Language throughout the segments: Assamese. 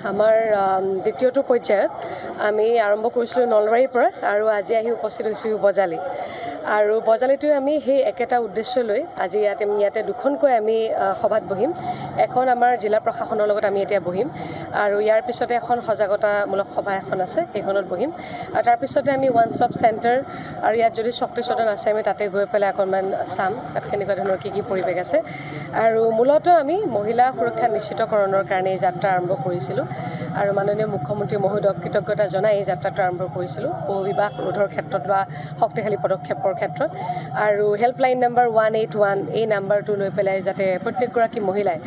আমাৰ দ্বিতীয়টো পৰ্যায়ত আমি আৰম্ভ কৰিছিলোঁ নলবাৰীৰ পৰা আৰু আজি আহি উপস্থিত হৈছোঁ বজালী আৰু বজালীটো আমি সেই একেটা উদ্দেশ্য লৈ আজি ইয়াতে দুখনকৈ আমি সভাত বহিম এখন আমাৰ জিলা প্ৰশাসনৰ লগত আমি এতিয়া বহিম আৰু ইয়াৰ পিছতে এখন সজাগতামূলক সভা এখন আছে সেইখনত বহিম আৰু তাৰ পিছতে আমি ওৱান ষ্টপ চেণ্টাৰ আৰু ইয়াত যদি শক্তি সদন আছে আমি তাতে গৈ পেলাই অকণমান চাম তাত কেনেকুৱা ধৰণৰ কি পৰিৱেশ আছে আৰু মূলতঃ আমি মহিলা সুৰক্ষা নিশ্চিতকৰণৰ কাৰণে এই যাত্ৰা আৰম্ভ কৰিছিলোঁ আৰু মাননীয় মুখ্যমন্ত্ৰী মহোদয়ক কৃতজ্ঞতা জনাই এই যাত্ৰাটো আৰম্ভ কৰিছিলোঁ বহু বিবাহ ৰোধৰ ক্ষেত্ৰত বা শক্তিশালী পদক্ষেপৰ ক্ষেত্ৰত আৰু হেল্পলাইন নম্বৰ 181 এই নাম্বাৰটো লৈ পেলাই যাতে প্ৰত্যেকগৰাকী মহিলাই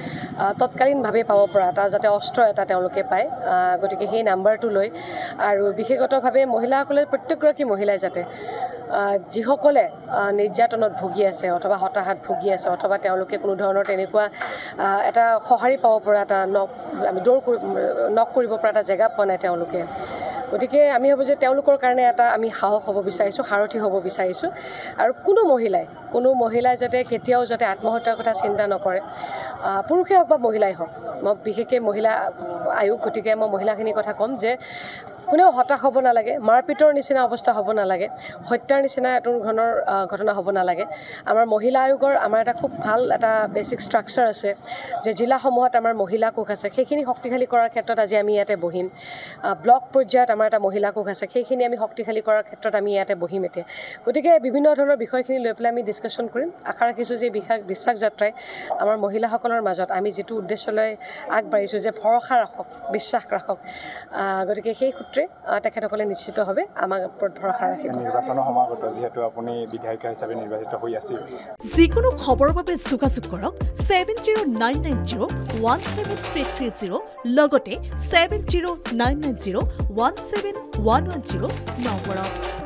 তৎকালীনভাৱে পাব পৰা এটা যাতে অস্ত্ৰ এটা তেওঁলোকে পায় গতিকে সেই নাম্বাৰটো লৈ আৰু বিশেষতভাৱে মহিলাসকলে প্ৰত্যেকগৰাকী মহিলাই যাতে যিসকলে নিৰ্যাতনত ভুগি আছে অথবা হতাশাত ভুগি আছে অথবা তেওঁলোকে কোনো ধৰণৰ তেনেকুৱা এটা সঁহাৰি পাব পৰা এটা আমি নক কৰিব পৰা এটা জেগা পোৱা নাই তেওঁলোকে গতিকে আমি ভাবোঁ যে তেওঁলোকৰ কাৰণে এটা আমি সাহস হ'ব বিচাৰিছোঁ সাৰথি হ'ব বিচাৰিছোঁ আৰু কোনো মহিলাই যাতে কেতিয়াও যাতে আত্মহত্যাৰ কথা চিন্তা নকৰে পুৰুষেই হওক বা মহিলাই হওক মই বিশেষকৈ মহিলা আয়োগ গতিকে মই মহিলাখিনিৰ কথা ক'ম যে কোনেও হতাশ হ'ব নালাগে মাৰপিটৰ নিচিনা অৱস্থা হ'ব নালাগে হত্যাৰ নিচিনা এটো ধৰণৰ ঘটনা হ'ব নালাগে আমাৰ মহিলা আয়োগৰ আমাৰ এটা খুব ভাল এটা বেছিক ষ্ট্ৰাকচাৰ আছে যে জিলাসমূহত আমাৰ মহিলা কোষ আছে সেইখিনি শক্তিশালী কৰাৰ ক্ষেত্ৰত আজি আমি ইয়াতে বহিম ব্লক পৰ্যায়ত আমাৰ এটা মহিলা কোষ আছে সেইখিনি আমি শক্তিশালী কৰাৰ ক্ষেত্ৰত আমি ইয়াতে বহিম এতিয়া গতিকে বিভিন্ন ধৰণৰ বিষয়খিনি লৈ পেলাই আমি ডিছকাশ্যন কৰিম আশা ৰাখিছোঁ যে বিশ্বাস যাত্ৰাই আমাৰ মহিলাসকলৰ মাজত আমি যিটো উদ্দেশ্যলৈ আগবাঢ়িছোঁ যে ভৰসা ৰাখক বিশ্বাস ৰাখক গতিকে সেই সূত্ৰে তেখেতসকলে নিশ্চিতভাৱে আমাক ওপৰত ভৰসা ৰাখিব নিৰ্বাচনৰ সমাগত যিহেতু আপুনি বিধায়িকা হিচাপে নিৰ্বাচিত হৈ আছে যিকোনো খবৰৰ বাবে যোগাযোগ কৰক 7099017330 লগতে 7099017110 নম্বৰত